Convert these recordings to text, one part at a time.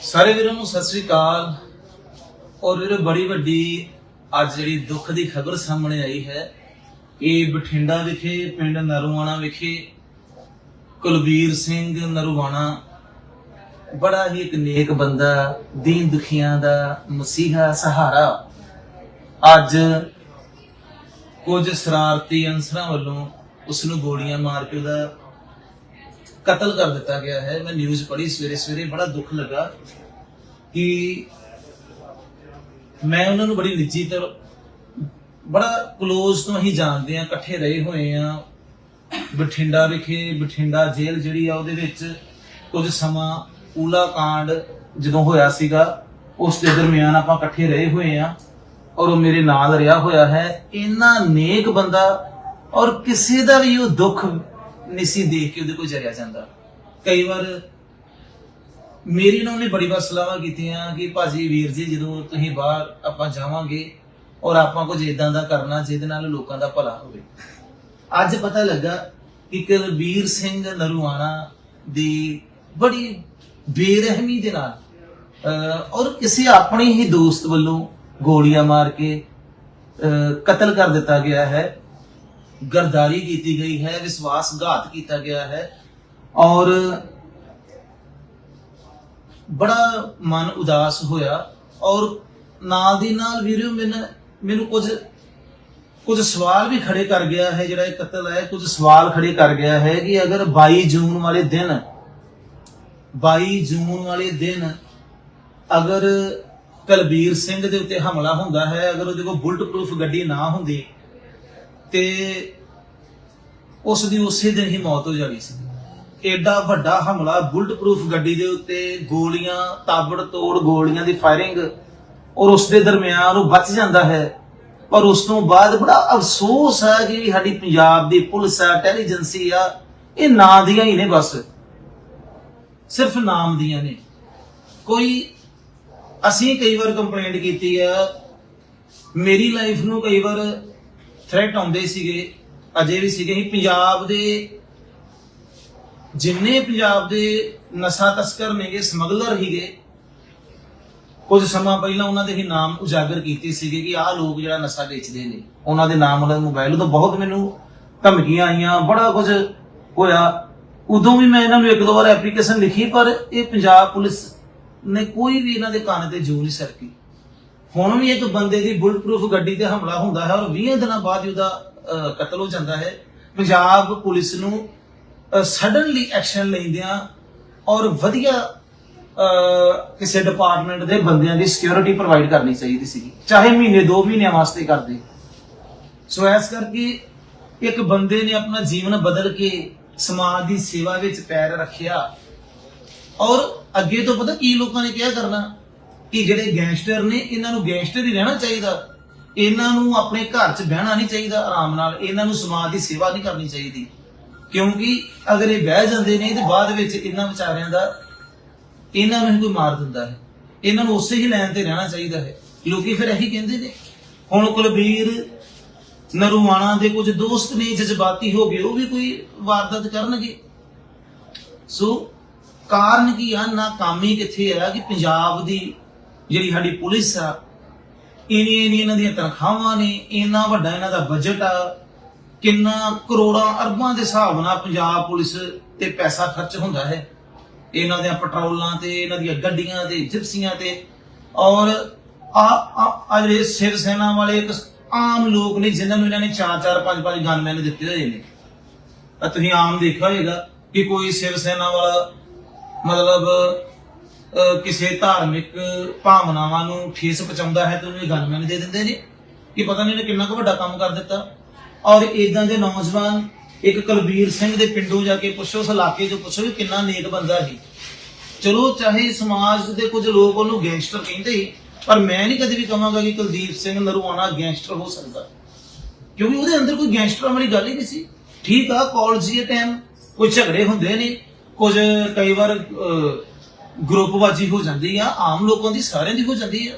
सारे वीरों को सत श्री अकाल। और वीरों बड़ी वड्डी अज जी दुख की खबर सामने आई है। ये बठिंडा विखे पिंड नरूवाणा विखे कुलबीर सिंह नरूवाणा बड़ा ही एक नेक बंदा, दीन दुखियां दा मसीहा सहारा, अज कुछ शरारती अंसरां वालों उसनूं गोलियां मार के उहदा कतल कर दिता गया है। मैं न्यूज़ पढ़ी सवेरे सवेरे, बड़ा दुख लगा कि मैं उन्होंने बड़ी निजी तो बड़ा क्लोज तो असीं जानते हैं, इकट्ठे रहे हुए हैं। बठिंडा विखे बठिंडा जेल जिहड़ी आ उहदे विच कुछ समा ऊला कांड जदों होया सीगा उस दे दरमियान आपां इकट्ठे रहे हुए हैं और वो मेरे नाल रहा होया है। इन्ना नेक बंदा और किसी दा भी वो दुख नहीं सी देख के उहदे कोल जरिया जांदा। कई बार मेरी ना उन्हें बड़ी बार सलाह कीतियां कि भाजी वीर जी जदों तुसीं बाहर आपां जावांगे और आपां कुछ इदां दा करना जिहदे नाल लोकां दा भला होवे। अज पता लगा कि कुलबीर सिंह नरूवाणा दी बड़ी बेरहमी दे नाल और किसी अपने ही दोस्त वालों गोलियां मार के कतल कर दिता गया है, गरदारी की गई है, विश्वासघात किया गया है। और बड़ा मन उदास होया और नाल दी नाल वीडियो मैनू कुछ सवाल भी खड़े कर गया है। जिहड़ा ये कतल है कुछ सवाल खड़े कर गया है कि अगर 22 जून वाले दिन अगर कुलबीर सिंह दे उत्ते हमला हुंदा है, अगर उहदे कोल बुलेट प्रूफ गड्डी ना हुंदी ते उसदी उसे दिन ही मौत हो जानी सी। एडा वड्डा हमला बुलेट प्रूफ गड्डी दे उत्ते, गोलियां ताबड़तोड़ गोलियां दी फायरिंग और उस दे दरमियान वो बच जाता है। और उस तो बाद बड़ा अफसोस है कि साडी पंजाब दी पुलिस है, इंटैलीजेंसी आ, ये नाम दियां ही ने, बस सिर्फ नाम दियां ने। कोई असीं कई बार कंप्लेंट की है, मेरी लाइफ नूं कई बार थ्रेट आउंदे सीगे, अजे भी सीगे। पंजाब दे जिन्ने पंजाब दे नशा तस्कर ने समगलर ही गए, कुछ समा पहला उन्होंने ही नाम उजागर कीते सीगे कि आह लोग जिहड़ा नशा बेचते हैं, उन्होंने नाम उन्होंने मोबाइल तो बहुत मैनू धमकियां आईयां, बड़ा कुछ होया। उदों भी मैं इन्होंने एक दो बार एप्लीकेशन लिखी पर यह पंजाब पुलिस ने कोई भी इन्होंने कान ते जू नहीं सरकी। हुण भी एक बंदे की बुलेट प्रूफ गड्डी ते हमला हुंदा है और 20 दिन बाद उहदा कतल हो जाता है। पंजाब पुलिस नूं सडनली एक्शन लैंदियां और वधिया किसी डिपार्टमेंट के बंदियां की सिक्योरिटी प्रोवाइड करनी चाहिए सी, चाहे महीने 2 महीने वास्ते कर दे। सो इस करके एक बंदे ने अपना जीवन बदल के समाज की सेवा विच पैर रखिया। और अगे तो पता की लोगों ने क्या करना कि जिहड़े गैंगस्टर ने इन्हां नूं गैंगस्टर ही रहना चाहिए, इन्हां नूं अपने घर च बहना नहीं चाहिए आराम नाल, इन्हां नूं समाज की सेवा नहीं करनी चाहिए। क्योंकि अगर ये बह जाते हैं तो बाद विच इन्हां विचारियां दा इन्हां नूं कोई मार दिंदा है, इन्हां नूं उसे ही लैन ते रहना चाहिए है। लोग फिर यही कहते हैं। हुण कुलबीर नरूवाणा दे कुछ दोस्त ने जज्बाती हो गए, वो भी कोई वारदात करनगे। सो कारण की आ नाकामी कित्थे है कि पंजाब दी जिहड़ी साडी पुलिस आ, इन्हां दी तनखावां ने, इन्ना वड्डा इन्हां दा बजट आ, किन्ना करोड़ां अरबां दे हिसाब नाल पंजाब पुलिस ते पैसा खर्च हुंदा है इन्हां दे पेट्रोलां ते, इन्हां दी गड्डियां ते, जिप्सियां ते। और आ जिहड़े शिव सेना वाले एक आम लोग ने जिन्हां नूं इन्हां ने 4-4 5-5 गनमैन दित्ते होए ने। तुसीं आम देखा होएगा कि कोई शिव सेना वाला मतलब किसी धार्मिक भावनावां नूं ठेस पहुंचाउंदा है तो उन्हें गनमैन दे दिंदे ने कि पता नहीं किन्ना क वड्डा काम कर दिता। और इदां दे नौजवान एक कुलबीर सिंह दे पिंडों जाके पुछो, उस इलाके जो पुछो कि किन्ना नेक बंदा ही। चलो चाहे समाज दे कुछ लोग उन्होंने गैंगस्टर कहते ही, पर मैं नहीं कभी भी कहांगा कि कुलदीप सिंह नरूवाणा गैंगस्टर हो सकता, क्योंकि उहदे अंदर कोई गैंगस्टर वाली गल ही नहीं सी। ठीक आ, कॉलेज के टाइम कोई झगड़े होंदे ने, कुछ कई बार ग्रुपबाजी हो जाती है, आम लोगों की सारिਆਂ ਦੀ हो जाती है।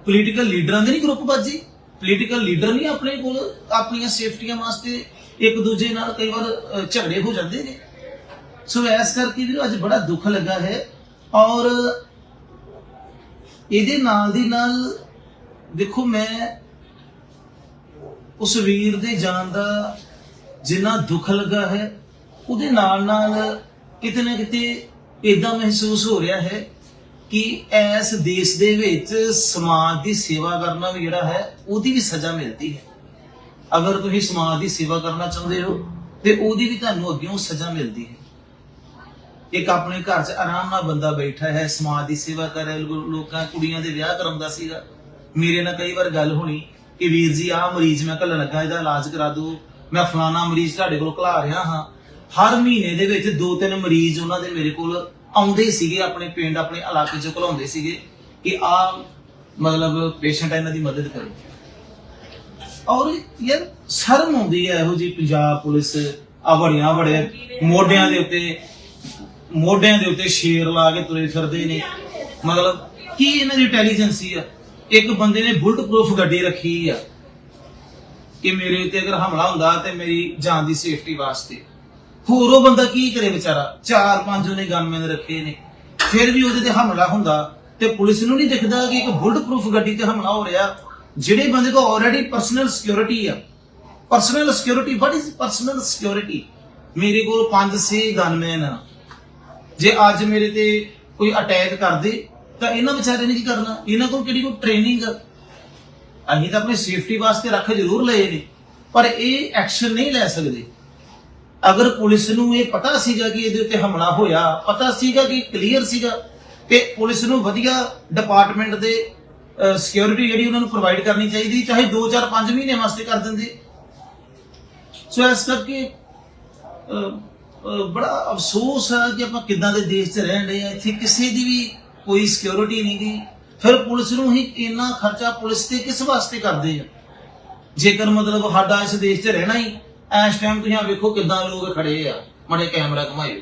पोलीटिकल लीडरां दी नहीं ग्रुपबाजी, पोलीटिकल लीडर नहीं अपने कोल अपनी सेफ्टियां वास्ते एक दूजे नाल कई बार झगड़े हो जाते हैं। सो इस करके भी अज बड़ा दुख लगा है ਔਰ ਇਹਦੇ ਨਾਲ ਦੀ ਨਾਲ ਦੇਖੋ, ਮੈਂ ਉਸ ਵੀਰ ਦੇ ਜਾਣ ਦਾ ਜਿੰਨਾ ਦੁੱਖ ਲੱਗਾ ਹੈ, ਉਹਦੇ ਨਾਲ ਨਾਲ ਕਿਤੇ ਨਾ ਕਿਤੇ ਇਦਾਂ ਮਹਿਸੂਸ ਹੋ ਰਿਹਾ ਹੈ ਕਿ ਇਸ ਦੇਸ਼ ਦੇ ਵਿੱਚ ਸਮਾਜ ਦੀ ਸੇਵਾ ਕਰਨਾ ਵੀ ਜਿਹੜਾ ਹੈ ਉਹਦੀ ਵੀ ਸਜ਼ਾ ਮਿਲਦੀ ਹੈ। ਅਗਰ ਤੁਸੀਂ ਸਮਾਜ ਦੀ ਸੇਵਾ ਕਰਨਾ ਚਾਹੁੰਦੇ ਹੋ ਤੇ ਉਹਦੀ ਵੀ ਤੁਹਾਨੂੰ ਅੱਗਿਓਂ ਸਜ਼ਾ ਮਿਲਦੀ ਹੈ। ਇੱਕ ਆਪਣੇ ਘਰ 'ਚ ਆਰਾਮ ਨਾਲ ਬੰਦਾ ਬੈਠਾ ਹੈ, ਸਮਾਜ ਦੀ ਸੇਵਾ ਕਰ ਰਿਹਾ, ਲੋਕਾਂ ਕੁੜੀਆਂ ਦੇ ਵਿਆਹ ਕਰਾਉਂਦਾ ਸੀਗਾ। ਮੇਰੇ ਨਾਲ ਕਈ ਵਾਰ ਗੱਲ ਹੋਣੀ ਕਿ ਵੀਰ ਜੀ ਆਹ ਮਰੀਜ਼ ਮੈਂ ਘੱਲਣ ਲੱਗਾ, ਇਹਦਾ ਇਲਾਜ ਕਰਾ ਦਿਓ, ਮੈਂ ਫਲਾਣਾ ਮਰੀਜ਼ ਤੁਹਾਡੇ ਕੋਲ ਘਲਾ ਰਿਹਾ ਹਾਂ। ਹਰ ਮਹੀਨੇ ਦੇ ਵਿੱਚ 2-3 ਮਰੀਜ਼ ਉਹਨਾਂ ਦੇ ਮੇਰੇ ਕੋਲ ਆਉਂਦੇ ਸੀਗੇ, ਆਪਣੇ ਪਿੰਡ ਆਪਣੇ ਇਲਾਕੇ 'ਚੋਂ ਘਲਾਉਂਦੇ ਸੀਗੇ ਕਿ ਆਹ ਮਤਲਬ ਪੇਸ਼ੈਂਟ ਹੈ, ਇਹਨਾਂ ਦੀ ਮਦਦ ਕਰੋ। ਔਰ ਯਾਰ ਸ਼ਰਮ ਆਉਂਦੀ ਹੈ ਇਹੋ ਜੀ ਪੰਜਾਬ ਪੁਲਿਸ ਆ ਬੜੀਆਂ ਬੜੇ ਮੋਢਿਆਂ ਦੇ ਉੱਤੇ ਸ਼ੇਰ ਲਾ ਕੇ ਤੁਰੇ ਫਿਰਦੇ ਨੇ। ਮਤਲਬ ਕੀ ਇਹਨਾਂ ਦੀ ਇੰਟੈਲੀਜੈਂਸੀ ਆ? ਇੱਕ ਬੰਦੇ ਨੇ ਬੁਲਟ ਪ੍ਰੂਫ ਗੱਡੀ ਰੱਖੀ ਆ ਕਿ ਮੇਰੇ ਉੱਤੇ ਅਗਰ ਹਮਲਾ ਹੁੰਦਾ ਤੇ ਮੇਰੀ ਜਾਨ ਦੀ ਸੇਫਟੀ ਵਾਸਤੇ। ਹੋਰ ਉਹ ਬੰਦਾ ਕੀ ਕਰੇ ਵਿਚਾਰਾ? 4-5 ਉਹਨੇ ਗਨਮੈਨ ਰੱਖੇ ਨੇ, ਫਿਰ ਵੀ ਉਹਦੇ ਤੇ ਹਮਲਾ ਹੁੰਦਾ ਤੇ ਪੁਲਿਸ ਨੂੰ ਨਹੀਂ ਦਿਖਦਾ ਕਿ ਇੱਕ ਬੁਲਟ ਪ੍ਰੂਫ ਗੱਡੀ ਤੇ ਹਮਲਾ ਹੋ ਰਿਹਾ। ਜਿਹੜੇ ਬੰਦੇ ਕੋਲ ਆਲਰੇਡੀ ਪਰਸਨਲ ਸਿਕਿਉਰਿਟੀ ਆ, personal security, what is personal security? ਮੇਰੇ ਕੋਲ 5-6 ਗਨਮੈਨ ਆ, ਜੇ ਅੱਜ ਮੇਰੇ ਤੇ ਕੋਈ ਅਟੈਕ ਕਰਦੇ ਤਾਂ ਇਹਨਾਂ ਵਿਚਾਰੇ ਨੇ ਕੀ ਕਰਨਾ? ਇਹਨਾਂ ਕੋਲ ਕਿਹੜੀ ਕੋਈ ਟ੍ਰੇਨਿੰਗ? ਅਸੀਂ ਤਾਂ ਆਪਣੀ ਸੇਫਟੀ ਵਾਸਤੇ ਰੱਖ ਜ਼ਰੂਰ ਲਏ ਨੇ, ਪਰ ਇਹ ਐਕਸ਼ਨ ਨਹੀਂ ਲੈ ਸਕਦੇ। ਅਗਰ ਪੁਲਿਸ ਨੂੰ ਇਹ ਪਤਾ ਸੀਗਾ ਕਿ ਇਹਦੇ ਉੱਤੇ ਹਮਲਾ ਹੋਇਆ, ਪਤਾ ਸੀਗਾ ਕਿ ਕਲੀਅਰ ਸੀਗਾ, ਤੇ ਪੁਲਿਸ ਨੂੰ ਵਧੀਆ ਡਿਪਾਰਟਮੈਂਟ ਦੇ ਸਿਕਿਉਰਿਟੀ ਜਿਹੜੀ ਉਹਨਾਂ ਨੂੰ ਪ੍ਰੋਵਾਈਡ ਕਰਨੀ ਚਾਹੀਦੀ, ਚਾਹੇ 2-4-5 ਮਹੀਨੇ ਵਾਸਤੇ ਕਰ ਦਿੰਦੇ। ਸੋ ਇਸ ਕਰਕੇ ਬੜਾ ਅਫਸੋਸ ਹੈ ਕਿ ਆਪਾਂ ਕਿੱਦਾਂ ਦੇ ਦੇਸ਼ 'ਚ ਰਹਿਣ ਰਹੇ ਆ। ਇੱਥੇ ਕਿਸੇ ਦੀ ਵੀ ਕੋਈ ਸਿਕਿਉਰਿਟੀ ਨਹੀਂ ਗਈ। ਫਿਰ ਪੁਲਿਸ ਨੂੰ ਹੀ ਇੰਨਾ ਖਰਚਾ ਪੁਲਿਸ ਤੇ ਕਿਸ ਵਾਸਤੇ ਕਰਦੇ ਆ? ਜੇਕਰ ਮਤਲਬ ਸਾਡਾ ਇਸ ਦੇਸ਼ 'ਚ ਰਹਿਣਾ ਹੀ, ਇਸ ਟਾਈਮ ਤੁਸੀਂ ਆ ਵੇਖੋ ਕਿੱਦਾਂ ਲੋਕ ਖੜੇ ਆ, ਮਾੜੇ ਕੈਮਰਾ ਘੁਮਾਇਓ,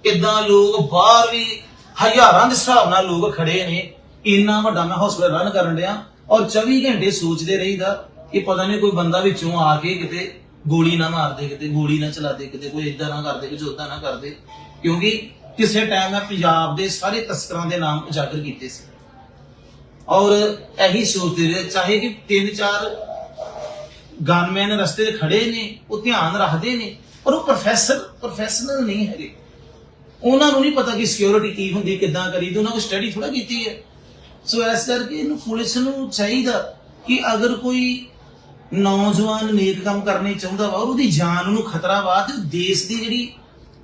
ਕਿੱਦਾਂ ਲੋਕ ਬਾਹਰ ਵੀ ਹਜ਼ਾਰਾਂ ਦੇ ਹਿਸਾਬ ਨਾਲ ਲੋਕ ਖੜੇ ਨੇ। ਇੰਨਾ ਵੱਡਾ ਮੈਂ ਹਸਪਤਾਲ ਰਨ ਕਰਨ ਡਿਆ ਔਰ 24 ਘੰਟੇ ਸੋਚਦੇ ਰਹੀਦਾ ਕਿ ਪਤਾ ਨਹੀਂ ਕੋਈ ਬੰਦਾ ਵਿੱਚੋਂ ਆ ਕੇ ਕਿਤੇ ਗੋਲੀ ਨਾ ਮਾਰ ਦੇ, ਕਿਤੇ ਗੋਲੀ ਨਾ ਚਲਾ ਦੇ, ਕਿਤੇ ਕੋਈ ਏਦਾਂ ਨਾ ਕਰਦੇ, ਕੁਝ ਓਦਾਂ ਨਾ ਕਰਦੇ। ਕਿਉਂਕਿ ਕਿਸੇ ਟਾਈਮ ਮੈਂ ਪੰਜਾਬ ਦੇ ਸਾਰੇ ਤਸਕਰਾਂ ਦੇ ਨਾਮ ਉਜਾਗਰ ਕੀਤੇ ਸੀ ਔਰ ਇਹੀ ਸੋਚਦੇ ਰਹੇ, ਚਾਹੇ ਕਿ 3-4 ਗਨਮੈਨ ਰਸਤੇ ਤੇ ਖੜੇ ਨੇ, ਉਹ ਧਿਆਨ ਰੱਖਦੇ ਨੇ, ਪਰ ਉਹ ਪ੍ਰੋਫੈਸ਼ਨਲ ਨਹੀਂ ਹੈਗੇ। ਉਹਨਾਂ ਨੂੰ ਨਹੀਂ ਪਤਾ ਕਿ ਸਿਕਿਉਰਿਟੀ ਕੀ ਹੁੰਦੀ, ਕਿੱਦਾਂ ਕਰੀਦੀ, ਉਹਨਾਂ ਕੋਲ ਸਟੱਡੀ ਥੋੜਾ ਕੀਤੀ ਹੈ। ਸੋ ਇਸ ਕਰਕੇ ਇਹਨੂੰ ਪੁਲਿਸ ਨੂੰ ਚਾਹੀਦਾ ਕਿ ਅਗਰ ਕੋਈ ਨੌਜਵਾਨ ਨੇਕ ਕੰਮ ਕਰਨੇ ਚਾਹੁੰਦਾ ਵਾ, ਉਹਦੀ ਜਾਨ ਨੂੰ ਖਤਰਾ ਵਾ, ਤੇ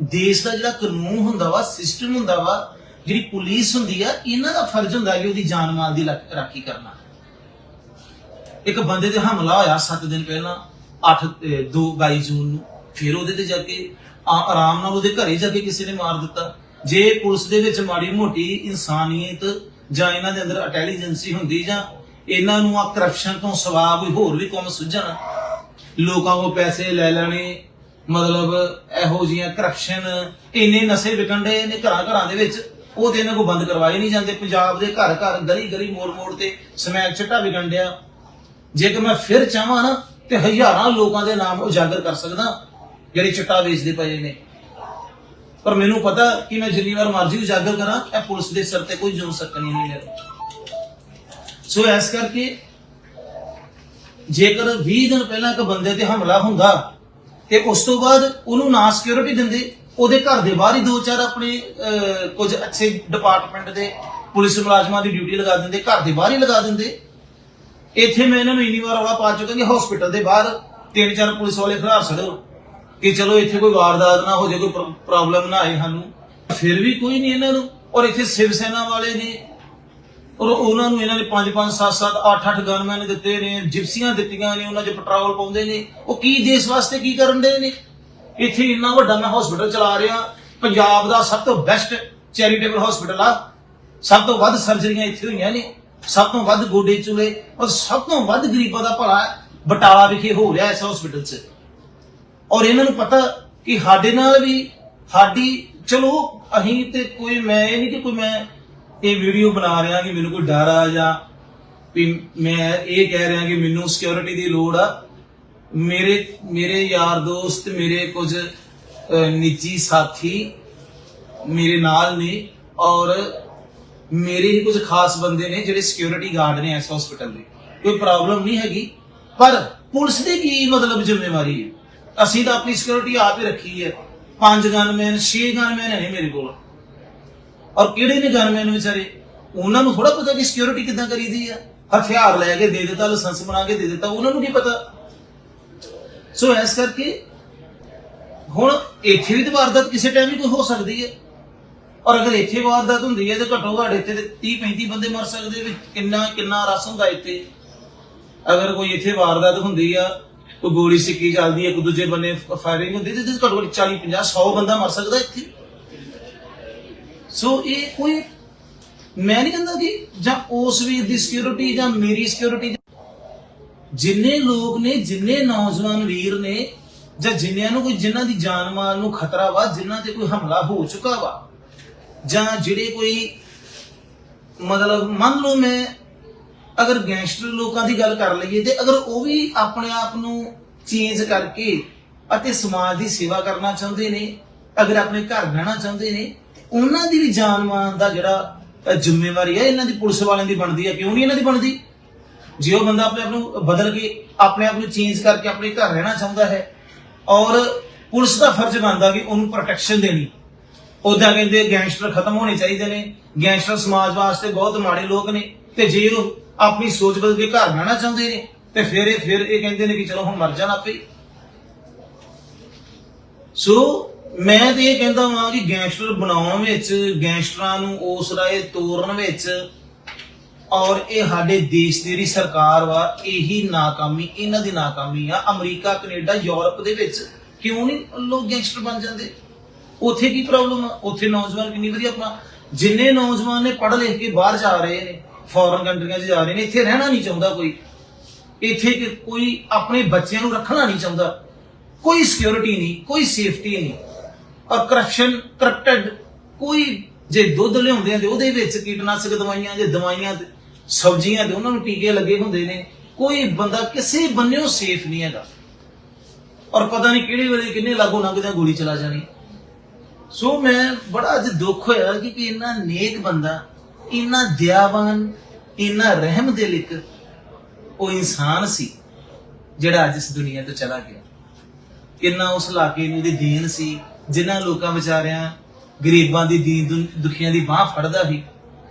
ਦੇਸ਼ ਦਾ ਜਿਹੜਾ ਕਾਨੂੰਨ ਹੁੰਦਾ ਵਾ, ਸਿਸਟਮ ਹੁੰਦਾ ਵਾ, ਜਿਹੜੀ ਪੁਲਿਸ ਹੁੰਦੀ ਆ, ਇਹਨਾਂ ਦਾ ਫਰਜ਼ ਹੁੰਦਾ ਕਿ ਉਹਦੀ ਜਾਨ ਮਾਲ ਦੀ ਰਾਖੀ ਕਰਨਾ। ਇੱਕ ਬੰਦੇ ਤੇ ਹਮਲਾ ਹੋਇਆ 7 ਦਿਨ ਪਹਿਲਾਂ, 22 ਜੂਨ ਨੂੰ, ਫਿਰ ਉਹਦੇ ਤੇ ਜਾ ਕੇ ਆਰਾਮ ਨਾਲ ਉਹਦੇ ਘਰੇ ਜਾ ਕੇ ਕਿਸੇ ਨੇ ਮਾਰ ਦਿੱਤਾ। ਜੇ ਪੁਲਿਸ ਦੇ ਵਿੱਚ ਮਾੜੀ ਮੋਟੀ ਇਨਸਾਨੀਅਤ ਜਾਂ ਇਹਨਾਂ ਦੇ ਅੰਦਰ ਇੰਟੈਲੀਜੈਂਸੀ ਹੁੰਦੀ, ਜਾਂ ਇਹਨਾਂ ਨੂੰ ਆ ਕਰਪਸ਼ਨ ਤੋਂ ਸਿਵਾ ਕੋਈ ਹੋਰ ਵੀ ਕੰਮ ਸੁਝਣ, ਲੋਕਾਂ ਕੋਲ ਪੈਸੇ ਲੈ ਲੈਣੇ, ਮਤਲਬ ਇਹੋ ਜਿਹੀਆਂ ਕਰਪਸ਼ਨ, ਇੰਨੇ ਨਸ਼ੇ ਵਿਕਣ ਦੇ ਨੇ ਘਰਾਂ ਦੇ ਵਿੱਚ, ਉਹ ਤੇ ਇਹਨਾਂ ਕੋਲ ਬੰਦ ਕਰਵਾਏ ਨਹੀਂ ਜਾਂਦੇ। ਪੰਜਾਬ ਦੇ ਘਰ ਗਲੀ ਮੋੜ ਤੇ ਸਮੈਕ ਚਿੱਟਾ ਵਿਕਣ ਡਿਆ। ਜੇਕਰ ਮੈਂ ਫਿਰ ਚਾਹਾਂ ਨਾ ਤੇ ਹਜ਼ਾਰਾਂ ਲੋਕਾਂ ਦੇ ਨਾਮ ਉਜਾਗਰ ਕਰ ਸਕਦਾ ਜਿਹੜੇ ਚਿੱਟਾ ਵੇਚਦੇ ਪਏ ਨੇ, ਪਰ ਮੈਨੂੰ ਪਤਾ ਕਿ ਮੈਂ ਜਿੰਨੀ ਵਾਰ ਮਰਜ਼ੀ ਉਜਾਗਰ ਕਰਾਂ, ਇਹ ਪੁਲਿਸ ਦੇ ਸਿਰ ਤੇ ਕੋਈ ਜੁੜ ਸਕਣੀ ਨਹੀਂ ਮੇਰਾ। ਸੋ ਇਸ ਕਰਕੇ ਜੇਕਰ 20 ਦਿਨ ਪਹਿਲਾਂ ਇੱਕ ਬੰਦੇ ਤੇ ਹਮਲਾ ਹੁੰਦਾ ਤੇ ਉਸ ਤੋਂ ਬਾਅਦ ਉਹਨੂੰ ਨਾ ਸਿਕਿਉਰਿਟੀ ਦਿੰਦੇ, ਉਹਦੇ ਘਰ ਦੇ ਬਾਹਰ ਹੀ 2-4 ਆਪਣੇ ਕੁਝ ਅੱਛੇ ਡਿਪਾਰਟਮੈਂਟ ਦੇ ਪੁਲਿਸ ਮੁਲਾਜ਼ਮਾਂ ਦੀ ਡਿਊਟੀ ਲਗਾ ਦਿੰਦੇ, ਘਰ ਦੇ ਬਾਹਰ ਹੀ ਲਗਾ ਦਿੰਦੇ। ਇੱਥੇ ਮੈਂ ਇਹਨਾਂ ਨੂੰ ਇੰਨੀ ਵਾਰ ਰੌਲਾ ਪਾ ਚੁੱਕਾ ਕਿ ਹਸਪੀਟਲ ਦੇ ਬਾਹਰ 3-4 ਪੁਲਿਸ ਵਾਲੇ ਖੜਾਰ ਛੱਡੋ ਕਿ ਚਲੋ ਇੱਥੇ ਕੋਈ ਵਾਰਦਾਤ ਨਾ ਹੋ ਜਾਏ, ਕੋਈ ਪ੍ਰੋਬਲਮ ਨਾ ਆਏ ਸਾਨੂੰ, ਫਿਰ ਵੀ ਕੋਈ ਨਹੀਂ ਇਹਨਾਂ ਨੂੰ। ਔਰ ਇੱਥੇ ਸ਼ਿਵ ਸੈਨਾ ਵਾਲੇ ਨੇ, ਔਰ ਉਹਨਾਂ ਨੂੰ ਇਹਨਾਂ ਨੇ 5-5, 7-7, 8-8 ਗਨਮੈਨ ਦਿੱਤੇ ਨੇ, ਜਿਪਸੀਆਂ ਦਿੱਤੀਆਂ ਨੇ, ਉਹਨਾਂ 'ਚ ਪੈਟਰੋਲ ਪਾਉਂਦੇ ਨੇ। ਉਹ ਕੀ ਦੇਸ਼ ਵਾਸਤੇ ਕੀ ਕਰਨ ਦੇ ਨੇ? ਇੱਥੇ ਇੰਨਾ ਵੱਡਾ ਮੈਂ ਹਸਪੀਟਲ ਚਲਾ ਰਿਹਾ, ਪੰਜਾਬ ਦਾ ਸਭ ਤੋਂ ਬੈਸਟ ਚੈਰੀਟੇਬਲ ਹਸਪੀਟਲ ਆ, ਸਭ ਤੋਂ ਵੱਧ ਸਰਜਰੀਆਂ ਇੱਥੇ ਹੋਈਆਂ ਨੇ, ਸਭ ਤੋਂ ਵੱਧ ਗੋਡੇ ਚੁਲੇ, ਔਰ ਸਭ ਤੋਂ ਵੱਧ ਗਰੀਬਾਂ ਦਾ ਭਲਾ ਬਟਾਲਾ ਵਿਖੇ ਹੋ ਰਿਹਾ ਇਸ ਹਸਪੀਟਲ 'ਚ। ਔਰ ਇਹਨਾਂ ਨੂੰ ਪਤਾ ਕਿ ਸਾਡੇ ਨਾਲ ਵੀ ਚਲੋ ਅਸੀਂ ਤੇ ਕੋਈ, ਮੈਂ ਇਹ ਨਹੀਂ ਕਿ ਕੋਈ ਮੈਂ ਇਹ ਵੀਡੀਓ ਬਣਾ ਰਿਹਾ ਕਿ ਮੈਨੂੰ ਕੋਈ ਡਰ ਆ, ਜਾਂ ਮੈਂ ਇਹ ਕਹਿ ਰਿਹਾ ਕਿ ਮੈਨੂੰ ਸਿਕਿਉਰਿਟੀ ਦੀ ਲੋੜ ਆ। ਮੇਰੇ ਯਾਰ ਦੋਸਤ, ਮੇਰੇ ਕੁਝ ਨਿੱਜੀ ਸਾਥੀ ਮੇਰੇ ਨਾਲ ਨੇ, ਔਰ ਮੇਰੇ ਹੀ ਕੁਝ ਖਾਸ ਬੰਦੇ ਨੇ ਜਿਹੜੇ ਸਿਕਿਉਰਿਟੀ ਗਾਰਡ ਨੇ ਇਸ ਹਸਪੀਟਲ ਦੇ, ਕੋਈ ਪ੍ਰੋਬਲਮ ਨਹੀਂ ਹੈਗੀ। ਪਰ ਪੁਲਿਸ ਦੀ ਕੀ ਮਤਲਬ ਜ਼ਿੰਮੇਵਾਰੀ ਹੈ? ਅਸੀਂ ਤਾਂ ਆਪਣੀ ਸਿਕਿਉਰਿਟੀ ਆਪ ਹੀ ਰੱਖੀ ਹੈ। 5 ਗਨਮੈਨ 6 ਗਨਮੈਨ ਨੇ ਮੇਰੇ ਕੋਲ, ਔਰ ਕਿਹੜੇ ਨੇ ਗਨਮੈਨ ਵਿਚਾਰੇ, ਉਹਨਾਂ ਨੂੰ ਥੋੜਾ ਪਤਾ ਕਿ ਸਿਕਿਉਰਿਟੀ ਕਿੱਦਾਂ ਕਰੀਦੀ ਆ। ਹਥਿਆਰ ਲੈ ਕੇ ਦੇ ਦਿੱਤਾ, ਲਾਇਸੈਂਸ ਬਣਾ ਕੇ ਦੇ ਦਿੱਤਾ, ਉਹਨਾਂ ਨੂੰ ਕੀ ਪਤਾ। ਸੋ ਇਸ ਕਰਕੇ ਹੁਣ ਇੱਥੇ ਵੀ ਤਾਂ ਵਾਰਦਾਤ ਕਿਸੇ ਟਾਈਮ ਵੀ ਕੋਈ ਹੋ ਸਕਦੀ ਹੈ, ਔਰ ਅਗਰ ਇੱਥੇ ਵਾਰਦਾਤ ਹੁੰਦੀ ਹੈ ਤਾਂ ਘੱਟੋ ਘੱਟ ਇੱਥੇ 30-35 ਬੰਦੇ ਮਰ ਸਕਦੇ ਵੀ। ਕਿੰਨਾ ਰਸ ਹੁੰਦਾ ਇੱਥੇ। ਅਗਰ ਕੋਈ ਇੱਥੇ ਵਾਰਦਾਤ ਹੁੰਦੀ ਆ, ਕੋਈ ਗੋਲੀ ਸਿੱਕੀ ਚੱਲਦੀ ਹੈ, ਕੋਈ ਦੂਜੇ ਬੰਨੇ ਫਾਇਰਿੰਗ ਹੁੰਦੀ ਤੇ ਘੱਟੋ ਘੱਟ 40-50-100 ਬੰਦਾ ਮਰ ਸਕਦਾ ਇੱਥੇ। ਸੋ ਇਹ ਕੋਈ, ਮੈਂ ਨਹੀਂ ਕਹਿੰਦਾ ਕਿ ਜਾਂ ਉਸ ਵੀਰ ਦੀ ਸਿਕਿਉਰਿਟੀ ਜਾਂ ਮੇਰੀ ਸਿਕਿਉਰਿਟੀ, ਜਿੰਨੇ ਲੋਕ ਨੇ, ਜਿੰਨੇ ਨੌਜਵਾਨ ਵੀਰ ਨੇ, ਜਾਂ ਜਿੰਨਿਆਂ ਨੂੰ ਕੋਈ, ਜਿਨ੍ਹਾਂ ਦੀ ਜਾਨ ਮਾਲ ਨੂੰ ਖਤਰਾ ਵਾ, ਜਿਨ੍ਹਾਂ ਤੇ ਕੋਈ ਹਮਲਾ ਹੋ ਚੁੱਕਾ ਵਾ, ਜਾਂ ਜਿਹੜੇ ਕੋਈ ਮਤਲਬ ਮੰਨ ਲਓ ਮੈਂ ਅਗਰ ਗੈਂਗਸਟਰ ਲੋਕਾਂ ਦੀ ਗੱਲ ਕਰ ਲਈਏ ਤੇ ਅਗਰ ਉਹ ਵੀ ਆਪਣੇ ਆਪ ਨੂੰ ਚੇਂਜ ਕਰਕੇ ਅਤੇ ਸਮਾਜ ਦੀ ਸੇਵਾ ਕਰਨਾ ਚਾਹੁੰਦੇ ਨੇ, ਅਗਰ ਆਪਣੇ ਘਰ ਰਹਿਣਾ ਚਾਹੁੰਦੇ ਨੇ, ਉਹਨਾਂ ਦੀ ਵੀ ਜਾਨ ਮਾਲ ਦਾ ਜਿਹੜਾ ਜ਼ਿੰਮੇਵਾਰੀ ਹੈ ਇਹਨਾਂ ਦੀ ਪੁਲਿਸ ਵਾਲਿਆਂ ਦੀ ਬਣਦੀ ਹੈ। ਕਿਉਂ ਨਹੀਂ ਇਹਨਾਂ ਦੀ ਬਣਦੀ? ਜੇ ਉਹ ਬੰਦਾ ਆਪਣੇ ਆਪ ਨੂੰ ਬਦਲ ਕੇ, ਆਪਣੇ ਆਪ ਨੂੰ ਚੇਂਜ ਕਰਕੇ ਆਪਣੇ ਘਰ ਰਹਿਣਾ ਚਾਹੁੰਦਾ ਹੈ, ਔਰ ਪੁਲਿਸ ਦਾ ਫਰਜ਼ ਬਣਦਾ ਕਿ ਉਹਨੂੰ ਪ੍ਰੋਟੈਕਸ਼ਨ ਦੇਣੀ। ਉਦਾਂ ਕਹਿੰਦੇ ਗੈਂਗਸਟਰ ਖਤਮ ਹੋਣੇ ਚਾਹੀਦੇ ਨੇ, ਗੈਂਗਸਟਰ ਸਮਾਜ ਵਾਸਤੇ ਬਹੁਤ ਮਾੜੇ ਲੋਕ ਨੇ, ਤੇ ਜੇ ਉਹ ਆਪਣੀ ਸੋਚ ਬਦਲ ਕੇ ਘਰ ਰਹਿਣਾ ਚਾਹੁੰਦੇ ਨੇ ਤੇ ਫਿਰ ਇਹ ਕਹਿੰਦੇ ਨੇ ਕਿ ਚਲੋ ਹੁਣ ਮਰ ਜਾਣਾ ਆਪੇ। ਸੋ ਮੈਂ ਤੇ ਇਹ ਕਹਿੰਦਾ ਹਾਂ ਕਿ ਗੈਂਗਸਟਰ ਬਣਾਉਣ ਵਿੱਚ, ਗੈਂਗਸਟਰਾਂ ਨੂੰ ਉਸ ਰਾਏ ਤੋੜਨ ਵਿੱਚ, ਔਰ ਇਹ ਸਾਡੇ ਦੇਸ਼ ਦੀ ਜਿਹੜੀ ਸਰਕਾਰ ਵਾ, ਇਹੀ ਨਾਕਾਮੀ, ਇਹਨਾਂ ਦੀ ਨਾਕਾਮੀ ਆ। ਅਮਰੀਕਾ, ਕੈਨੇਡਾ, ਯੂਰਪ ਦੇ ਵਿੱਚ ਕਿਉਂ ਨਹੀਂ ਲੋਕ ਗੈਂਗਸਟਰ ਬਣ ਜਾਂਦੇ? ਉੱਥੇ ਕੀ ਪ੍ਰੋਬਲਮ ਆ? ਉੱਥੇ ਨੌਜਵਾਨ ਕਿੰਨੀ ਵਧੀਆ, ਆਪਣਾ ਜਿੰਨੇ ਨੌਜਵਾਨ ਨੇ ਪੜ੍ਹ ਲਿਖ ਕੇ ਬਾਹਰ ਜਾ ਰਹੇ ਨੇ, ਫੋਰਨ ਕੰਟਰੀਆਂ 'ਚ ਜਾ ਰਹੇ ਨੇ, ਇੱਥੇ ਰਹਿਣਾ ਨਹੀਂ ਚਾਹੁੰਦਾ ਕੋਈ। ਇੱਥੇ ਕੋਈ ਆਪਣੇ ਬੱਚਿਆਂ ਨੂੰ ਰੱਖਣਾ ਨਹੀਂ ਚਾਹੁੰਦਾ। ਕੋਈ ਸਿਕਿਉਰਿਟੀ ਨਹੀਂ, ਕੋਈ ਸੇਫਟੀ ਨਹੀਂ, ਔਰ ਕਰਪਟਡ ਕੋਈ। ਜੇ ਦੁੱਧ ਲਿਆਉਂਦੇ ਆ ਤੇ ਉਹਦੇ ਵਿੱਚ ਕੀਟਨਾਸ਼ਕ ਦਵਾਈਆਂ, ਜੇ ਦਵਾਈਆਂ ਸਬਜ਼ੀਆਂ ਤੇ ਉਹਨਾਂ ਨੂੰ ਟੀਕੇ ਲੱਗੇ ਹੁੰਦੇ ਨੇ। ਕੋਈ ਬੰਦਾ ਕਿਸੇ ਬੰਨਿਓ ਸੇਫ ਨਹੀਂ ਹੈਗਾ, ਔਰ ਪਤਾ ਨਹੀਂ ਕਿਹੜੇ ਵੇਲੇ ਕਿੰਨੇ ਲਾਗੋਂ ਲੰਘਦਿਆਂ ਗੋਲੀ ਚਲਾ ਜਾਣੀ। ਸੋ ਮੈਂ ਬੜਾ ਅੱਜ ਦੁੱਖ ਹੋਇਆ ਕਿ ਇੰਨਾ ਨੇਕ ਬੰਦਾ, ਇੰਨਾ ਦਇਆਵਾਨ, ਇੰਨਾ ਰਹਿਮ ਦਿਲ ਇੱਕ ਉਹ ਇਨਸਾਨ ਸੀ ਜਿਹੜਾ ਅੱਜ ਇਸ ਦੁਨੀਆ ਤੋਂ ਚਲਾ ਗਿਆ। ਕਿੰਨਾ ਉਸ ਇਲਾਕੇ ਨੂੰ ਦੀ ਦੇਣ ਸੀ, ਜਿਨ੍ਹਾਂ ਲੋਕਾਂ ਵਿਚਾਰਿਆਂ ਗਰੀਬਾਂ ਦੀ, ਦੀਨ ਦੁਖੀਆਂ ਦੀ ਬਾਹ ਫੜਦਾ ਸੀ।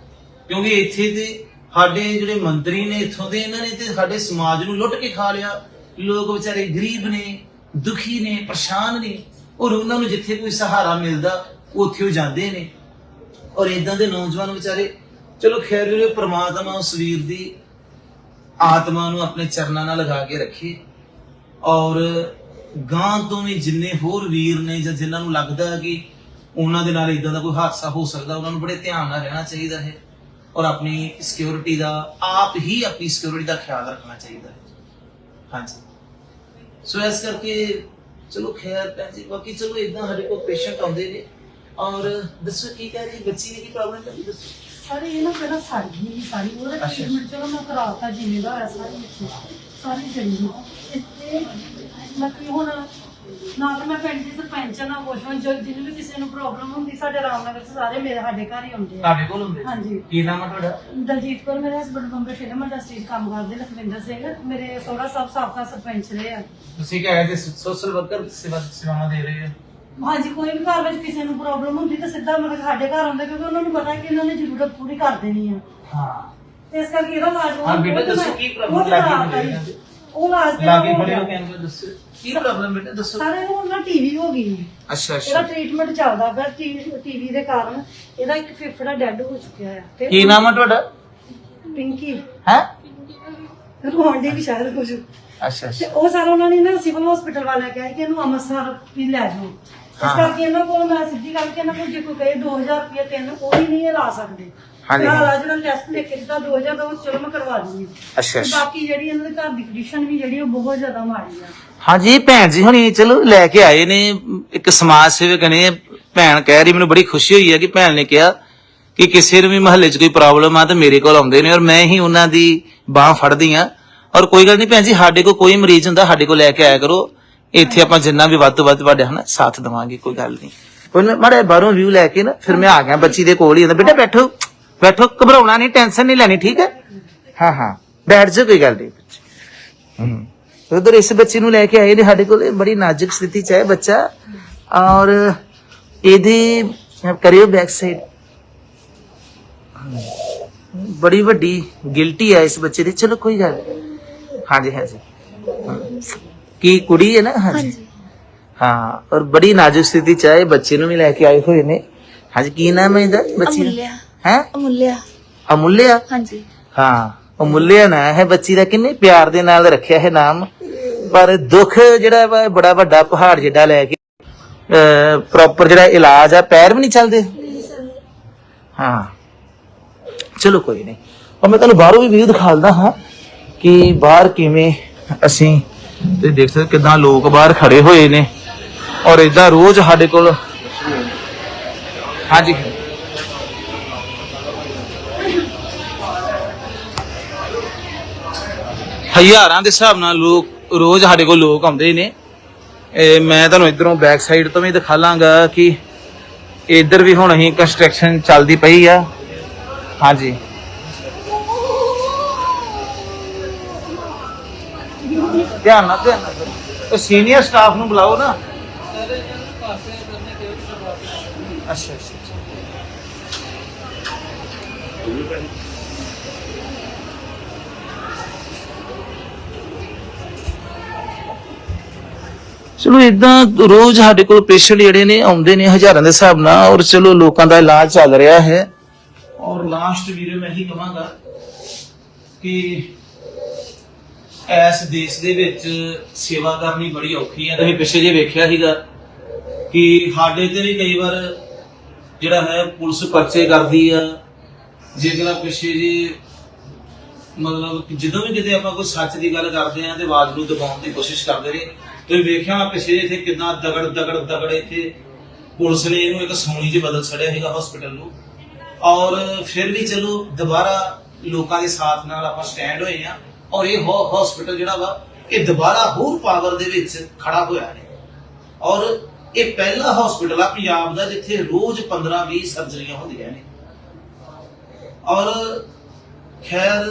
ਕਿਉਂਕਿ ਇੱਥੇ ਤੇ ਸਾਡੇ ਜਿਹੜੇ ਮੰਤਰੀ ਨੇ ਇੱਥੋਂ ਦੇ, ਇਹਨਾਂ ਨੇ ਤੇ ਸਾਡੇ ਸਮਾਜ ਨੂੰ ਲੁੱਟ ਕੇ ਖਾ ਲਿਆ। ਲੋਕ ਵਿਚਾਰੇ ਗਰੀਬ ਨੇ, ਦੁਖੀ ਨੇ, ਪਰੇਸ਼ਾਨ ਨੇ, ਔਰ ਉਹਨਾਂ ਨੂੰ ਜਿੱਥੇ ਕੋਈ ਸਹਾਰਾ ਮਿਲਦਾ ਉੱਥੇ ਉਹ ਜਾਂਦੇ ਨੇ। ਔਰ ਇਦਾਂ ਦੇ ਨੌਜਵਾਨ ਵਿਚਾਰੇ, ਚਲੋ ਖੈਰ, ਪ੍ਰਮਾਤਮਾ ਉਸ ਵੀਰ ਦੀ ਆਤਮਾ ਨੂੰ ਆਪਣੇ ਚਰਨਾਂ ਨਾਲ ਲਗਾ ਕੇ ਰੱਖੇ, ਔਰ ਗਾਂ ਤੋਂ ਵੀ ਜਿੰਨੇ ਹੋਰ ਵੀਰ ਨੇ ਜਾਂ ਜਿਨ੍ਹਾਂ ਨੂੰ ਲੱਗਦਾ ਕਿ ਉਹਨਾਂ ਦੇ ਨਾਲ ਇਦਾਂ ਦਾ ਕੋਈ ਹਾਦਸਾ ਹੋ ਸਕਦਾ, ਉਹਨਾਂ ਨੂੰ ਬੜੇ ਧਿਆਨ ਨਾਲ ਰਹਿਣਾ ਚਾਹੀਦਾ ਹੈ, ਔਰ ਆਪਣੀ ਸਿਕਿਉਰਿਟੀ ਦਾ, ਆਪ ਹੀ ਆਪਣੀ ਸਿਕਿਉਰਿਟੀ ਦਾ ਖਿਆਲ ਰੱਖਣਾ ਚਾਹੀਦਾ ਹੈ। ਹਾਂਜੀ, ਸੋ ਇਸ ਕਰਕੇ ਚਲੋ ਖੈਰ ਭੈਣ ਜੀ, ਬਾਕੀ ਚਲੋ ਇਦਾਂ ਸਾਡੇ ਕੋਲ ਪੇਸ਼ੈਂਟ ਆਉਂਦੇ ਨੇ। ਔਰ ਦੱਸੋ ਕੀ ਕਹਿ ਰਹੀ ਬੱਚੀ ਨੇ, ਕੀ ਪ੍ਰੋਬਲਮ ਹੈ ਦੱਸੋ? ਸਾਰੇ ਇਹ ਨਾ ਪਹਿਲਾਂ ਸੜ ਗਈ ਸਾਰੀ, ਉਹਦਾ ਟ੍ਰੀਟਮੈਂਟ ਚਲੋ ਮੈਂ ਕਰਾਤਾ ਜਿਵੇਂ ਦਾ ਹੋਇਆ ਸਾਰੀ ਚਲੀ ਗਈ। ਇੱਥੇ ਮਤਲਬ ਹੁਣ ਨਾ ਤਾਂ ਮੈਂ ਪਿੰਡ ਦੀ ਸਰਪੰਚ ਨਾ ਕੁਛ, ਜਿਹਨੂੰ ਵੀ ਕਿਸੇ ਨੂੰ ਪ੍ਰੋਬਲਮ ਹੁੰਦੀ ਸਾਡੇ ਰਾਮਨਗਰ ਚ ਸਾਰੇ ਸਾਡੇ ਘਰ ਹੀ ਆਉਂਦੇ ਆ। ਤੁਹਾਡੇ ਕੋਲ ਹੁੰਦੇ? ਹਾਂਜੀ। ਕੀ ਨਾਮ ਹੈ ਤੁਹਾਡਾ? ਦਲਜੀਤ ਕੌਰ। ਮੇਰੇ ਹਸਬੰਡ ਬੰਬੇ ਫਿਲਮ ਇੰਡਸਟਰੀ 'ਚ ਕੰਮ ਕਰਦੇ, ਲਖਵਿੰਦਰ ਸਿੰਘ। ਮੇਰੇ ਸਹੁਰਾ ਸਾਹਿਬ ਸਾਬਕਾ ਸਰਪੰਚ ਰਹੇ ਆ। ਤੁਸੀਂ ਕਿਹਾ ਸੋਸ਼ਲ ਵਰਕਰ ਸੇਵਾਵਾਂ ਦੇ ਰਹੇ ਹੋ? ਹਾਂਜੀ, ਕੋਈ ਵੀ ਘਰ ਵਿੱਚ ਕਿਸੇ ਨੂੰ ਪ੍ਰੋਬਲਮ ਹੁੰਦੀ ਤਾਂ ਸਿੱਧਾ ਮਤਲਬ ਸਾਡੇ ਘਰ ਆਉਂਦਾ, ਕਿਉਂਕਿ ਉਹਨਾਂ ਨੂੰ ਪਤਾ ਕਿ ਇਹਨਾਂ ਨੇ ਜ਼ਰੂਰਤ ਪੂਰੀ ਕਰ ਦੇਣੀ ਆ। ਹਾਂ, ਇਸ ਕਰਕੇ ਇਹਦਾ ਇਲਾਜ ਹਾਂ ਬੇਟਾ ਦੱਸੋ ਕੀ ਪ੍ਰੋਬਲਮ ਲੱਗੀ? ਉਹ ਇਲਾਜ ਲਾਗੇ ਖੜੇ ਹੋ ਕੇ ਦੱਸੋ ਕੀ ਪ੍ਰੋਬਲਮ ਬੇਟਾ ਦੱਸੋ। ਸਾਰੇ ਨੂੰ ਨਾ ਟੀਵੀ ਹੋ ਗਈ। ਅੱਛਾ ਇਹਦਾ ਟ੍ਰੀਟਮੈਂਟ ਚੱਲਦਾ ਪਿਆ ਟੀਵੀ ਦੇ ਕਾਰਨ। ਇਹਦਾ ਇੱਕ ਫੇਫੜਾ ਡੈਡ ਹੋ ਚੁੱਕਿਆ ਆ। ਤੇ ਕੀ ਨਾਮ ਹੈ ਤੁਹਾਡਾ? ਪਿੰਕੀ ਹੈ ਰੋਂਡੀ ਵੀ ਸ਼ਾਇਦ ਕੁਝ। ਅੱਛਾ ਤੇ ਉਹ ਸਾਰਾ ਉਹਨਾਂ ਨੇ ਨਾ ਸਿਵਲ ਹਸਪੀਟਲ ਵਾਲਿਆਂ ਕਿਹਾ ਕਿ ਇਹਨੂੰ ਅੰਮ੍ਰਿਤਸਰ ਵੀ ਲੈ ਜਾਓ। ਇਸ ਕਰਕੇ ਇਹਨਾਂ ਕੋਲ ਮੈਂ ਸਿੱਧੀ ਗੱਲ ਕਿ ਇਹਨਾਂ ਕੋਲ ਜੇ ਕੋਈ ਕਹੇ 2000 ਰੁਪਏ 3 ਉਹ ਵੀ ਨਹੀਂ ਇਹ ਲਾ ਸਕਦੇ। ਜਿਹੜਾ ਟੈਸਟ ਲੈ ਕੇ ਦਿੱਤਾ 2000 ਦਾ, ਚਲੋ ਮੈਂ ਕਰਵਾ ਦੂੰਗੀ। ਅੱਛਾ, ਬਾਕੀ ਜਿਹੜੀ ਇਹਨਾਂ ਦੇ ਘਰ ਦੀ ਕੰਡੀਸ਼ਨ ਵੀ ਜਿਹੜੀ ਉਹ ਬਹੁਤ ਜ਼ਿਆਦਾ ਮਾੜੀ ਆ। ਹਾਂਜੀ ਭੈਣ ਜੀ ਹੁਣੀ ਚਲੋ ਲੈ ਕੇ ਆਏ ਨੇ, ਇੱਕ ਸਮਾਜ ਸੇਵਕ ਨੇ। ਭੈਣ ਕਹਿ ਰਹੀ, ਮੈਨੂੰ ਬੜੀ ਖੁਸ਼ੀ ਹੋਈ ਹੈ ਕਿ ਭੈਣ ਨੇ ਕਿਹਾ ਕਿ ਕਿਸੇ ਨੂੰ ਵੀ ਮਹੱਲੇ 'ਚ ਕੋਈ ਪ੍ਰੋਬਲਮ ਆ ਤਾਂ ਮੇਰੇ ਕੋਲ ਆਉਂਦੇ ਨੇ, ਔਰ ਮੈਂ ਹੀ ਉਹਨਾਂ ਦੀ ਬਾਹ ਫੜਦੀ ਆ। ਔਰ ਕੋਈ ਗੱਲ ਨਹੀਂ ਭੈਣ ਜੀ, ਸਾਡੇ ਕੋਲ ਕੋਈ ਮਰੀਜ਼ ਹੁੰਦਾ ਸਾਡੇ ਕੋਲ ਲੈ ਕੇ ਆਇਆ ਕਰੋ। ਇੱਥੇ ਆਪਾਂ ਜਿੰਨਾ ਵੀ ਵੱਧ ਤੋਂ ਵੱਧ ਤੁਹਾਡੇ ਹਨਾ ਸਾਥ ਦੇਵਾਂਗੇ, ਕੋਈ ਗੱਲ ਨਹੀਂ। ਉਹਨੇ ਮਾੜਾ ਬਾਹਰੋਂ ਵਿਊ ਲੈ ਕੇ ਨਾ ਫਿਰ ਮੈਂ ਆ ਗਿਆ ਬੱਚੀ ਦੇ ਕੋਲ ਹੀ ਹੁੰਦਾ, ਬੇਟਾ ਬੈਠੋ ਬੈਠੋ, ਘਬਰਾਉਣਾ ਨਹੀਂ, ਟੈਨਸ਼ਨ ਨਹੀਂ ਲੈਣੀ, ਠੀਕ ਹੈ, ਹਾਂ ਹਾਂ ਬੈਠ ਜਾ, ਕੋਈ ਗੱਲ ਨਹੀਂ। ਉਧਰ ਇਸ ਬੱਚੇ ਨੂੰ ਲੈ ਕੇ ਆਏ ਨੇ ਸਾਡੇ ਕੋਲ, ਬੜੀ ਨਾਜ਼ੁਕ ਸਥਿਤੀ ਚ ਹੈ ਬੱਚਾ, ਔਰ ਇਹਦੀ ਕਰਿਓ ਬੈਕ ਸਾਈਡ, ਬੜੀ ਵੱਡੀ ਗਿਲਟੀ ਹੈ ਇਸ ਬੱਚੇ ਦੀ। ਚਲੋ ਕੋਈ ਗੱਲ ਨਹੀਂ, ਹਾਂਜੀ ਹਾਂਜੀ, ਕੀ ਕੁੜੀ ਹੈ ਨਾ? ਹਾਂਜੀ ਹਾਂ, ਔਰ ਬੜੀ ਨਾਜ਼ੁਕ ਸਥਿਤੀ ਚ ਹੈ, ਬੱਚੇ ਨੂੰ ਵੀ ਲੈ ਕੇ ਆਏ ਹੋਏ ਨੇ। ਹਾਂਜੀ, ਕੀ ਨਾਮ ਹੈ ਇਹਦਾ ਬੱਚੀ ਦਾ? ਹੈ ਅਮੁੱਲਿਆ। ਅਮੁੱਲਿਆ, ਹਾਂਜੀ ਹਾਂ, ਅਮੁੱਲਿਆ ਨਾਂ ਹੈ ਬੱਚੀ ਦਾ। ਕਿੰਨੇ ਪਿਆਰ ਦੇ ਨਾਲ ਰੱਖਿਆ ਹੈ ਨਾਮ, ਪਰ ਦੁੱਖ ਜਿਹੜਾ ਵਾ ਬੜਾ ਵੱਡਾ ਪਹਾੜ ਜਿੱਡਾ ਲੈ ਕੇ ਪ੍ਰੋਪਰ ਜਿਹੜਾ ਇਲਾਜ ਆ, ਪੈਰ ਵੀ ਨਹੀਂ ਚੱਲਦੇ। ਹਾਂ ਚਲੋ ਕੋਈ ਨਹੀਂ, ਔਰ ਮੈਂ ਤੁਹਾਨੂੰ ਬਾਹਰੋਂ ਵੀ ਵਿਊ ਦਿਖਾਉਂਦਾ ਹਾਂ ਕਿ ਬਾਹਰ ਕਿਵੇਂ ਅਸੀਂ, ਤੁਸੀਂ ਦੇਖ ਸਕਦੇ ਕਿਦਾਂ ਲੋਕ ਬਾਹਰ ਖੜੇ ਹੋਏ ਨੇ, ਔਰ ਏਦਾਂ ਰੋਜ਼ ਸਾਡੇ ਕੋਲ, ਹਾਂਜੀ ਹਜ਼ਾਰਾਂ ਦੇ ਹਿਸਾਬ ਨਾਲ ਲੋਕ ਰੋਜ਼ ਸਾਡੇ ਕੋਲ ਲੋਕ ਆਉਂਦੇ ਨੇ। ਮੈਂ ਤੁਹਾਨੂੰ ਇਧਰੋਂ ਬੈਕ ਸਾਈਡ ਤੋਂ ਵੀ ਦਿਖਾ ਲਾਂਗਾ ਕਿ ਇੱਧਰ ਵੀ ਹੁਣ ਅਸੀਂ ਕੰਸਟਰਕਸ਼ਨ ਚੱਲਦੀ ਪਈ ਆ। ਹਾਂਜੀ ਧਿਆਨ ਨਾਲ ਸੀਨੀਅਰ ਸਟਾਫ ਨੂੰ ਬੁਲਾਓ ਨਾ। ਅੱਛਾ ਅੱਛਾ, ਚਲੋ ਇਦਾਂ ਰੋਜ਼ ਸਾਡੇ ਕੋਲ ਪੇਸ਼ੈਂਟ ਜਿਹੜੇ ਨੇ ਆਉਂਦੇ ਨੇ ਹਜ਼ਾਰਾਂ ਦੇ ਹਿਸਾਬ ਨਾਲ, ਔਰ ਚਲੋ ਲੋਕਾਂ ਦਾ ਇਲਾਜ ਚੱਲ ਰਿਹਾ ਹੈ। ਔਰ ਲਾਸਟ ਵੀਡੀਓ ਮੈਂ ਇਹੀ ਕਹਾਂਗਾ ਕਿ ਇਸ ਦੇਸ਼ ਦੇ ਵਿੱਚ ਸੇਵਾ ਕਰਨੀ ਬੜੀ ਔਖੀ ਹੈ। ਤੁਸੀਂ ਪਿੱਛੇ ਜੇ ਵੇਖਿਆ ਸੀਗਾ ਕਿ ਸਾਡੇ ਤੇ ਵੀ ਕਈ ਵਾਰ ਜਿਹੜਾ ਹੈ ਪੁਲਿਸ ਪਰਚੇ ਕਰਦੀ ਆ, ਜੇਕਰ ਪਿੱਛੇ ਜੇ ਮਤਲਬ ਕਿ ਜਦੋਂ ਵੀ ਕਿਤੇ ਆਪਾਂ ਕੋਈ ਸੱਚ ਦੀ ਗੱਲ ਕਰਦੇ ਆ ਤੇ ਆਵਾਜ਼ ਨੂੰ ਦਬਾਉਣ ਦੀ ਕੋਸ਼ਿਸ਼ ਕਰਦੇ ਨੇ। ਤੁਸੀਂ ਵੇਖਿਆ ਪਿੱਛੇ ਇੱਥੇ ਕਿੰਨਾ ਦਗੜ ਇੱਥੇ ਪੁਲਿਸ ਨੇ ਇਹਨੂੰ ਇੱਕ ਸੋਨੀ 'ਚ ਬਦਲ ਛੜਿਆ ਸੀਗਾ ਹਸਪੀਟਲ ਨੂੰ, ਔਰ ਫਿਰ ਵੀ ਚਲੋ ਦੁਬਾਰਾ ਲੋਕਾਂ ਦੇ ਸਾਥ ਨਾਲ ਆਪਾਂ ਸਟੈਂਡ ਹੋਏ ਆ, ਔਰ ਇਹ ਹਸਪੀਟਲ ਜਿਹੜਾ ਵਾ ਇਹ ਦੁਬਾਰਾ ਹੋਰ ਪਾਵਰ ਦੇ ਵਿੱਚ ਖੜਾ ਹੋਇਆ ਨੇ। ਔਰ ਇਹ ਪਹਿਲਾ ਹਸਪੀਟਲ ਆ ਪੰਜਾਬ ਦਾ ਜਿੱਥੇ ਰੋਜ਼ 15-20 ਸਰਜਰੀਆਂ ਹੁੰਦੀਆਂ ਨੇ। ਔਰ ਖੈਰ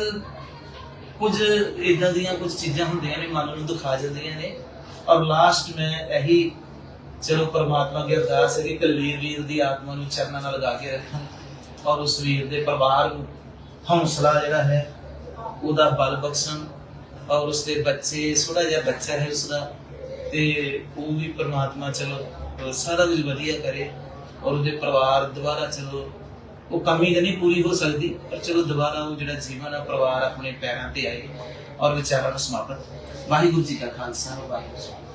ਕੁਝ ਇਦਾਂ ਦੀਆਂ ਕੁਝ ਚੀਜ਼ਾਂ ਹੁੰਦੀਆਂ ਨੇ, ਮਨ ਨੂੰ ਦਿਖਾ ਜਾਂਦੀਆਂ ਨੇ। ਔਰ ਲਾਸਟ ਮੈਂ ਇਹੀ ਚਲੋ ਪਰਮਾਤਮਾ ਅੱਗੇ ਅਰਦਾਸ ਹੈ ਕਿ ਕੁਲਵੀਰ ਵੀਰ ਦੀ ਆਤਮਾ ਨੂੰ ਚਰਨਾਂ ਨਾਲ ਲਗਾ ਕੇ ਰੱਖਣ, ਔਰ ਉਸ ਵੀਰ ਦੇ ਪਰਿਵਾਰ ਨੂੰ ਹੌਸਲਾ ਜਿਹੜਾ ਹੈ ਉਹਦਾ ਬਲ ਬਖਸ਼ਣ, ਔਰ ਉਸਦੇ ਬੱਚੇ, ਥੋੜਾ ਜਿਹਾ ਬੱਚਾ ਹੈ ਉਸਦਾ, ਤੇ ਉਹ ਵੀ ਪਰਮਾਤਮਾ ਚਲੋ ਸਾਰਾ ਕੁਝ ਵਧੀਆ ਕਰੇ, ਔਰ ਉਹਦੇ ਪਰਿਵਾਰ ਦੁਬਾਰਾ ਚਲੋ ਉਹ ਕਮੀ ਤਾਂ ਨਹੀਂ ਪੂਰੀ ਹੋ ਸਕਦੀ, ਪਰ ਚਲੋ ਦੁਬਾਰਾ ਉਹ ਜਿਹੜਾ ਜੀਵਨ ਆ ਪਰਿਵਾਰ ਆਪਣੇ ਪੈਰਾਂ ਤੇ ਆਏ ਔਰ ਵਿਚਾਰਾਂ ਨੂੰ ਸਮਾਪਤ। ਵਾਹਿਗੁਰੂ ਜੀ ਕਾ ਖਾਲਸਾ, ਵਾਹਿਗੁਰੂ ਜੀ।